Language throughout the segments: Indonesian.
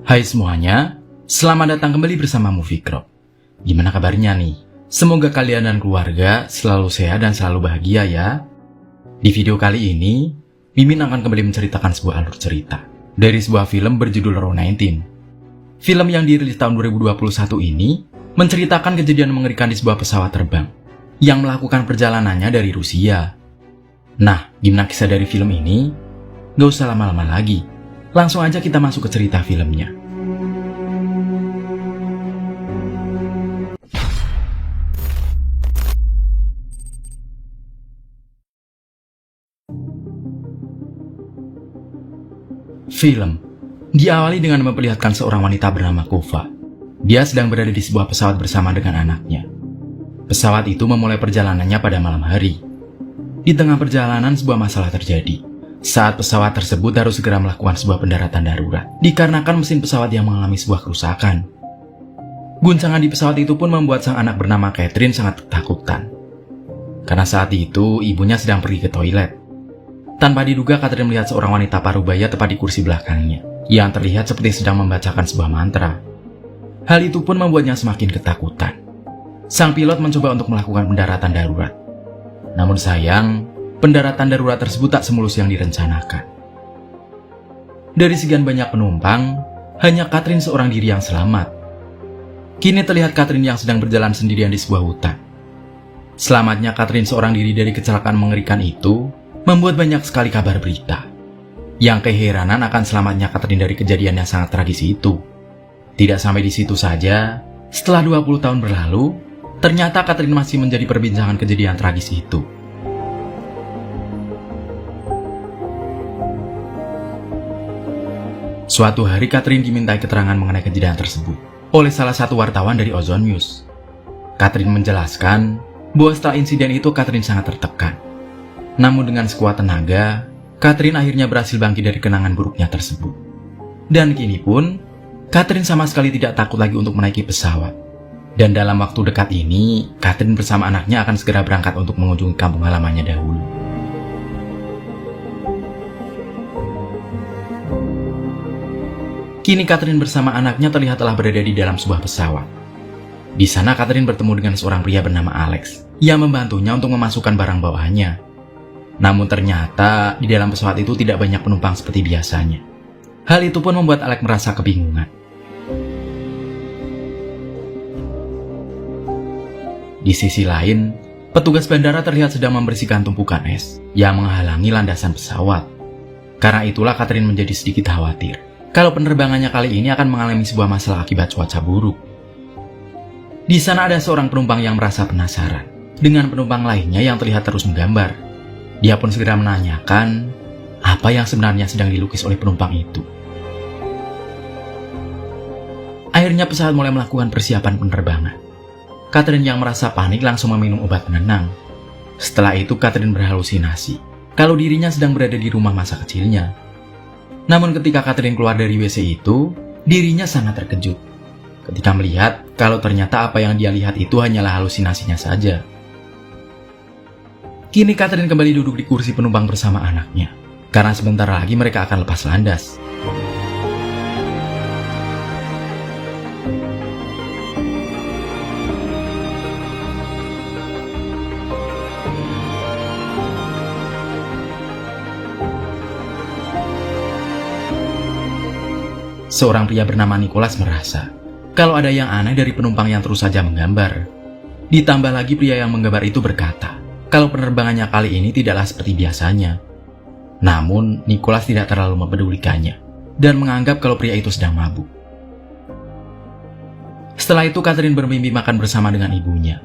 Hai semuanya, selamat datang kembali bersama Movie Crop. Gimana kabarnya nih? Semoga kalian dan keluarga selalu sehat dan selalu bahagia ya. Di video kali ini, Mimin akan kembali menceritakan sebuah alur cerita dari sebuah film berjudul Raw 19. Film yang dirilis tahun 2021 ini menceritakan kejadian mengerikan di sebuah pesawat terbang yang melakukan perjalanannya dari Rusia. Nah, gimana kisah dari film ini? Gak usah lama-lama lagi, langsung aja kita masuk ke cerita filmnya. Film diawali dengan memperlihatkan seorang wanita bernama Kova. Dia sedang berada di sebuah pesawat bersama dengan anaknya. Pesawat itu memulai perjalanannya pada malam hari. Di tengah perjalanan sebuah masalah terjadi. Saat pesawat tersebut harus segera melakukan sebuah pendaratan darurat, dikarenakan mesin pesawat yang mengalami sebuah kerusakan. Guncangan di pesawat itu pun membuat sang anak bernama Catherine sangat ketakutan. Karena saat itu ibunya sedang pergi ke toilet. Tanpa diduga, Catherine melihat seorang wanita parubaya tepat di kursi belakangnya, yang terlihat seperti sedang membacakan sebuah mantra. Hal itu pun membuatnya semakin ketakutan. Sang pilot mencoba untuk melakukan pendaratan darurat. Namun sayang, pendaratan darurat tersebut tak semulus yang direncanakan. Dari sekian banyak penumpang, hanya Catherine seorang diri yang selamat. Kini terlihat Catherine yang sedang berjalan sendirian di sebuah hutan. Selamatnya Catherine seorang diri dari kecelakaan mengerikan itu membuat banyak sekali kabar berita. Yang keheranan akan selamatnya Catherine dari kejadian yang sangat tragis itu. Tidak sampai di situ saja, setelah 20 tahun berlalu, ternyata Catherine masih menjadi perbincangan kejadian tragis itu. Suatu hari Catherine dimintai keterangan mengenai kejadian tersebut oleh salah satu wartawan dari Ozone News. Catherine menjelaskan bahwa setelah insiden itu Catherine sangat tertekan. Namun dengan sekuat tenaga, Catherine akhirnya berhasil bangkit dari kenangan buruknya tersebut. Dan kini pun, Catherine sama sekali tidak takut lagi untuk menaiki pesawat. Dan dalam waktu dekat ini, Catherine bersama anaknya akan segera berangkat untuk mengunjungi kampung halamannya dahulu. Kini Catherine bersama anaknya terlihat telah berada di dalam sebuah pesawat. Di sana Catherine bertemu dengan seorang pria bernama Alex yang membantunya untuk memasukkan barang bawaannya. Namun ternyata di dalam pesawat itu tidak banyak penumpang seperti biasanya. Hal itu pun membuat Alex merasa kebingungan. Di sisi lain, petugas bandara terlihat sedang membersihkan tumpukan es yang menghalangi landasan pesawat. Karena itulah Catherine menjadi sedikit khawatir kalau penerbangannya kali ini akan mengalami sebuah masalah akibat cuaca buruk. Di sana ada seorang penumpang yang merasa penasaran dengan penumpang lainnya yang terlihat terus menggambar. Dia pun segera menanyakan apa yang sebenarnya sedang dilukis oleh penumpang itu. Akhirnya pesawat mulai melakukan persiapan penerbangan. Catherine yang merasa panik langsung meminum obat penenang. Setelah itu Catherine berhalusinasi kalau dirinya sedang berada di rumah masa kecilnya. Namun ketika Catherine keluar dari WC itu, dirinya sangat terkejut ketika melihat kalau ternyata apa yang dia lihat itu hanyalah halusinasinya saja. Kini Catherine kembali duduk di kursi penumpang bersama anaknya, karena sebentar lagi mereka akan lepas landas. Seorang pria bernama Nicholas merasa kalau ada yang aneh dari penumpang yang terus saja menggambar. Ditambah lagi pria yang menggambar itu berkata kalau penerbangannya kali ini tidaklah seperti biasanya. Namun, Nicholas tidak terlalu mempedulikannya dan menganggap kalau pria itu sedang mabuk. Setelah itu, Catherine bermimpi makan bersama dengan ibunya.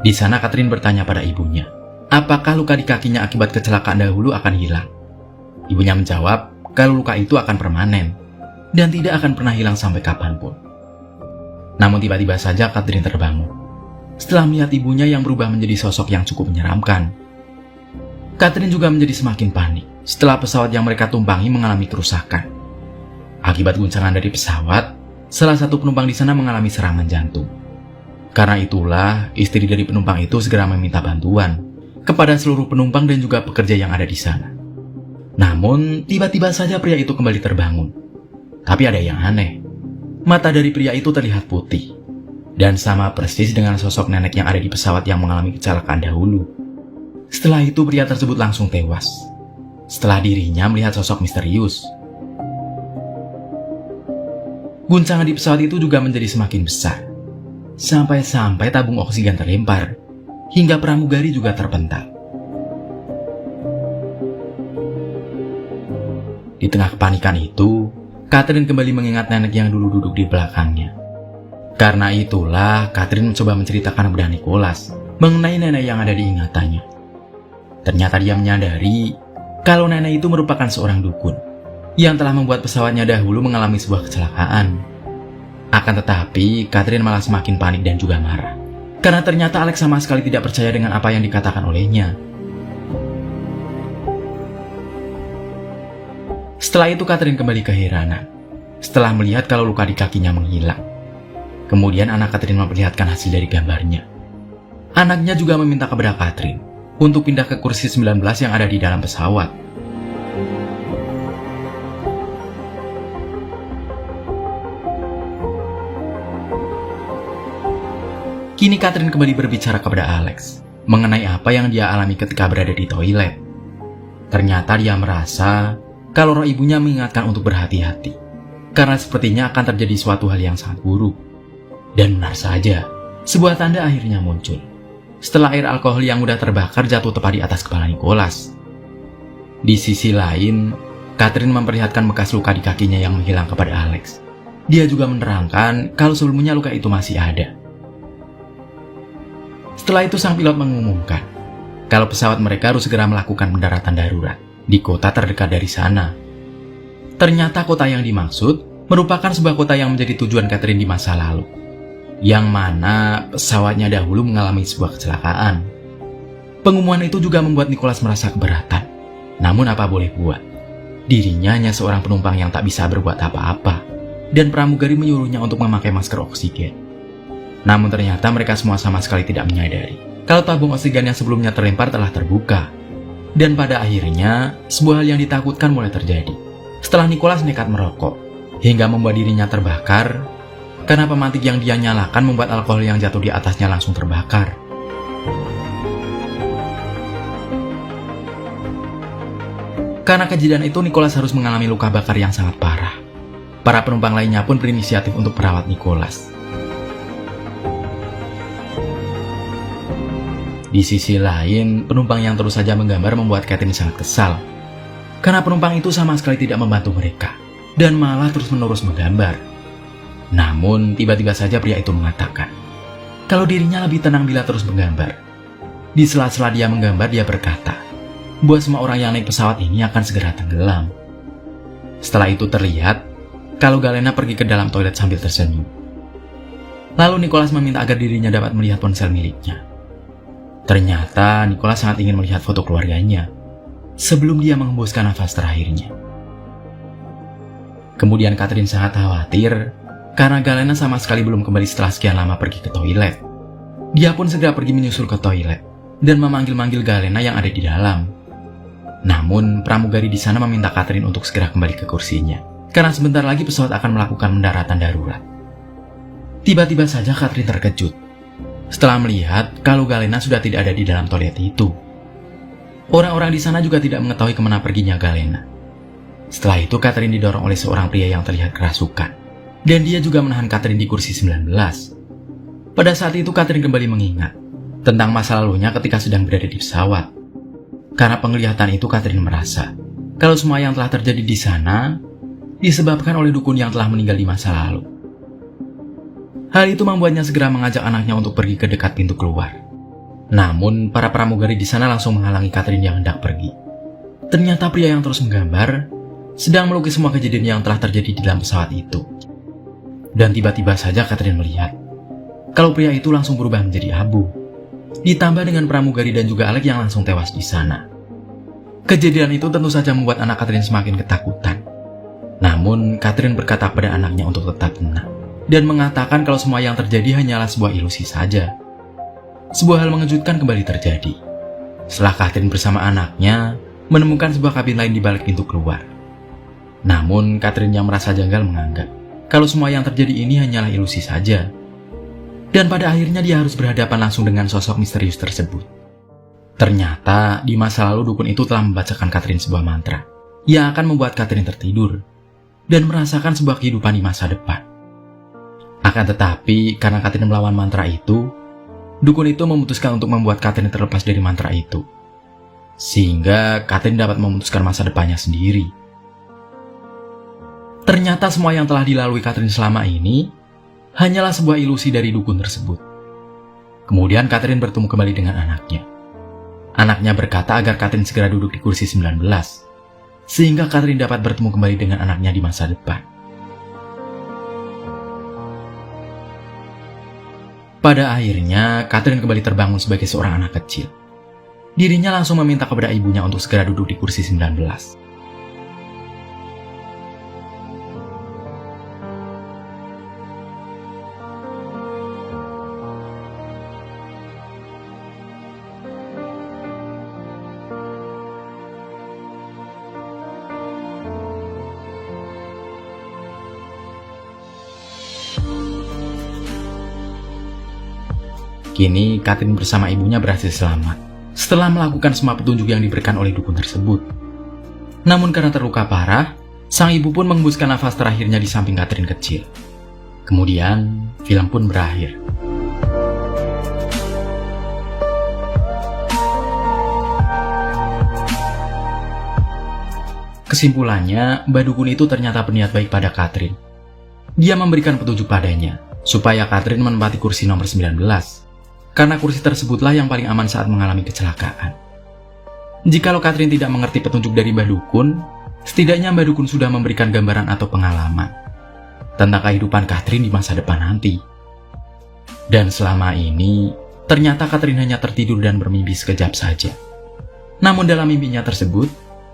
Di sana, Catherine bertanya pada ibunya, apakah luka di kakinya akibat kecelakaan dahulu akan hilang? Ibunya menjawab kalau luka itu akan permanen dan tidak akan pernah hilang sampai kapanpun. Namun tiba-tiba saja Catherine terbangun setelah melihat ibunya yang berubah menjadi sosok yang cukup menyeramkan. Catherine juga menjadi semakin panik setelah pesawat yang mereka tumpangi mengalami kerusakan. Akibat guncangan dari pesawat, salah satu penumpang di sana mengalami serangan jantung. Karena itulah, istri dari penumpang itu segera meminta bantuan kepada seluruh penumpang dan juga pekerja yang ada di sana. Namun, tiba-tiba saja pria itu kembali terbangun. Tapi ada yang aneh. Mata dari pria itu terlihat putih, dan sama persis dengan sosok nenek yang ada di pesawat yang mengalami kecelakaan dahulu. Setelah itu pria tersebut langsung tewas, setelah dirinya melihat sosok misterius. Guncangan di pesawat itu juga menjadi semakin besar, sampai-sampai tabung oksigen terlempar, hingga pramugari juga terpental. Di tengah kepanikan itu, Catherine kembali mengingat nenek yang dulu duduk di belakangnya. Karena itulah, Catherine mencoba menceritakan kepada Nicholas mengenai nenek yang ada di ingatannya. Ternyata dia menyadari kalau nenek itu merupakan seorang dukun yang telah membuat pesawatnya dahulu mengalami sebuah kecelakaan. Akan tetapi, Catherine malah semakin panik dan juga marah, karena ternyata Alex sama sekali tidak percaya dengan apa yang dikatakan olehnya. Setelah itu Catherine kembali keheranan setelah melihat kalau luka di kakinya menghilang. Kemudian anak Catherine memperlihatkan hasil dari gambarnya. Anaknya juga meminta kepada Catherine untuk pindah ke kursi 19 yang ada di dalam pesawat. Kini Catherine kembali berbicara kepada Alex mengenai apa yang dia alami ketika berada di toilet. Ternyata dia merasa kalau roh ibunya mengingatkan untuk berhati-hati, karena sepertinya akan terjadi suatu hal yang sangat buruk. Dan benar saja, sebuah tanda akhirnya muncul setelah air alkohol yang mudah terbakar jatuh tepat di atas kepala Nicholas. Di sisi lain, Catherine memperlihatkan bekas luka di kakinya yang menghilang kepada Alex. Dia juga menerangkan kalau sebelumnya luka itu masih ada. Setelah itu sang pilot mengumumkan kalau pesawat mereka harus segera melakukan pendaratan darurat di kota terdekat dari sana. Ternyata kota yang dimaksud merupakan sebuah kota yang menjadi tujuan Catherine di masa lalu, yang mana pesawatnya dahulu mengalami sebuah kecelakaan. Pengumuman itu juga membuat Nicholas merasa keberatan. Namun apa boleh buat, dirinya hanya seorang penumpang yang tak bisa berbuat apa-apa, dan pramugari menyuruhnya untuk memakai masker oksigen. Namun ternyata mereka semua sama sekali tidak menyadari kalau tabung oksigen yang sebelumnya terlempar telah terbuka. Dan pada akhirnya, sebuah hal yang ditakutkan mulai terjadi setelah Nicholas nekat merokok, hingga membuat dirinya terbakar, karena pemantik yang dia nyalakan membuat alkohol yang jatuh di atasnya langsung terbakar. Karena kejadian itu, Nicholas harus mengalami luka bakar yang sangat parah. Para penumpang lainnya pun berinisiatif untuk merawat Nicholas. Di sisi lain, penumpang yang terus saja menggambar membuat Catherine sangat kesal, karena penumpang itu sama sekali tidak membantu mereka, dan malah terus-menerus menggambar. Namun, tiba-tiba saja pria itu mengatakan kalau dirinya lebih tenang bila terus menggambar. Di sela-sela dia menggambar, dia berkata bahwa semua orang yang naik pesawat ini akan segera tenggelam. Setelah itu terlihat kalau Galena pergi ke dalam toilet sambil tersenyum. Lalu Nicholas meminta agar dirinya dapat melihat ponsel miliknya. Ternyata Nicholas sangat ingin melihat foto keluarganya sebelum dia menghembuskan nafas terakhirnya. Kemudian Catherine sangat khawatir karena Galena sama sekali belum kembali setelah sekian lama pergi ke toilet. Dia pun segera pergi menyusul ke toilet dan memanggil-manggil Galena yang ada di dalam. Namun pramugari di sana meminta Catherine untuk segera kembali ke kursinya, karena sebentar lagi pesawat akan melakukan pendaratan darurat. Tiba-tiba saja Catherine terkejut setelah melihat kalau Galena sudah tidak ada di dalam toilet itu. Orang-orang di sana juga tidak mengetahui kemana perginya Galena. Setelah itu Catherine didorong oleh seorang pria yang terlihat kerasukan, dan dia juga menahan Catherine di kursi 19. Pada saat itu Catherine kembali mengingat tentang masa lalunya ketika sedang berada di pesawat. Karena penglihatan itu Catherine merasa kalau semua yang telah terjadi di sana disebabkan oleh dukun yang telah meninggal di masa lalu. Hal itu membuatnya segera mengajak anaknya untuk pergi ke dekat pintu keluar. Namun, para pramugari di sana langsung menghalangi Catherine yang hendak pergi. Ternyata pria yang terus menggambar sedang melukis semua kejadian yang telah terjadi di dalam pesawat itu. Dan tiba-tiba saja Catherine melihat kalau pria itu langsung berubah menjadi abu. Ditambah dengan pramugari dan juga Alex yang langsung tewas di sana. Kejadian itu tentu saja membuat anak Catherine semakin ketakutan. Namun, Catherine berkata pada anaknya untuk tetap tenang dan mengatakan kalau semua yang terjadi hanyalah sebuah ilusi saja. Sebuah hal mengejutkan kembali terjadi setelah Catherine bersama anaknya menemukan sebuah kabin lain di balik pintu keluar. Namun Catherine yang merasa janggal menganggap kalau semua yang terjadi ini hanyalah ilusi saja. Dan pada akhirnya dia harus berhadapan langsung dengan sosok misterius tersebut. Ternyata di masa lalu dukun itu telah membacakan Catherine sebuah mantra yang akan membuat Catherine tertidur dan merasakan sebuah kehidupan di masa depan. Akan tetapi karena Catherine melawan mantra itu, dukun itu memutuskan untuk membuat Catherine terlepas dari mantra itu, sehingga Catherine dapat memutuskan masa depannya sendiri. Ternyata semua yang telah dilalui Catherine selama ini hanyalah sebuah ilusi dari dukun tersebut. Kemudian Catherine bertemu kembali dengan anaknya. Anaknya berkata agar Catherine segera duduk di kursi 19, sehingga Catherine dapat bertemu kembali dengan anaknya di masa depan. Pada akhirnya, Catherine kembali terbangun sebagai seorang anak kecil. Dirinya langsung meminta kepada ibunya untuk segera duduk di kursi 19. Kini, Catherine bersama ibunya berhasil selamat setelah melakukan semua petunjuk yang diberikan oleh dukun tersebut. Namun karena terluka parah, sang ibu pun menghembuskan nafas terakhirnya di samping Catherine kecil. Kemudian, film pun berakhir. Kesimpulannya, Mbah Dukun itu ternyata berniat baik pada Catherine. Dia memberikan petunjuk padanya, supaya Catherine menempati kursi nomor 19. Karena kursi tersebutlah yang paling aman saat mengalami kecelakaan. Jikalau Catherine tidak mengerti petunjuk dari Mbah Dukun, setidaknya Mbah Dukun sudah memberikan gambaran atau pengalaman tentang kehidupan Catherine di masa depan nanti. Dan selama ini, ternyata Catherine hanya tertidur dan bermimpi sekejap saja. Namun dalam mimpinya tersebut,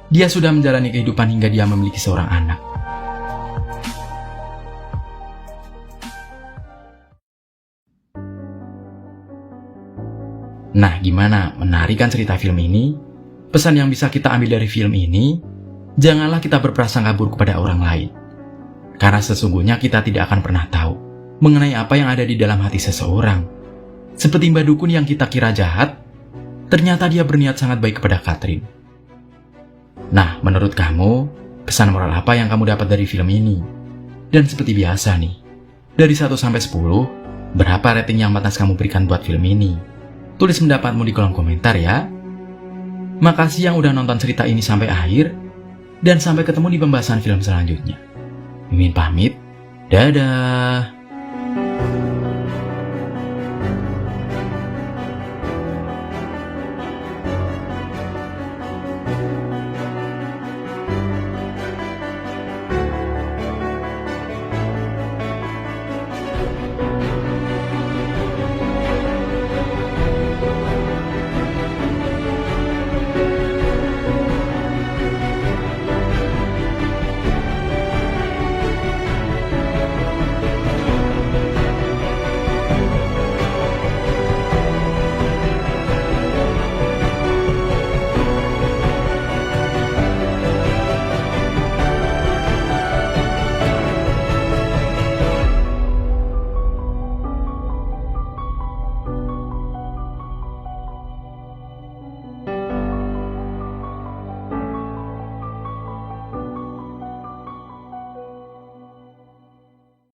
dia sudah menjalani kehidupan hingga dia memiliki seorang anak. Nah, gimana? Menarik kan cerita film ini? Pesan yang bisa kita ambil dari film ini, janganlah kita berprasangka buruk kepada orang lain. Karena sesungguhnya kita tidak akan pernah tahu mengenai apa yang ada di dalam hati seseorang. Seperti Mbah Dukun yang kita kira jahat, ternyata dia berniat sangat baik kepada Catherine. Nah, menurut kamu, pesan moral apa yang kamu dapat dari film ini? Dan seperti biasa nih, dari 1 sampai 10, berapa rating yang pantas kamu berikan buat film ini? Tulis pendapatmu di kolom komentar ya. Makasih yang udah nonton cerita ini sampai akhir, dan sampai ketemu di pembahasan film selanjutnya. Mimin pamit, dadah.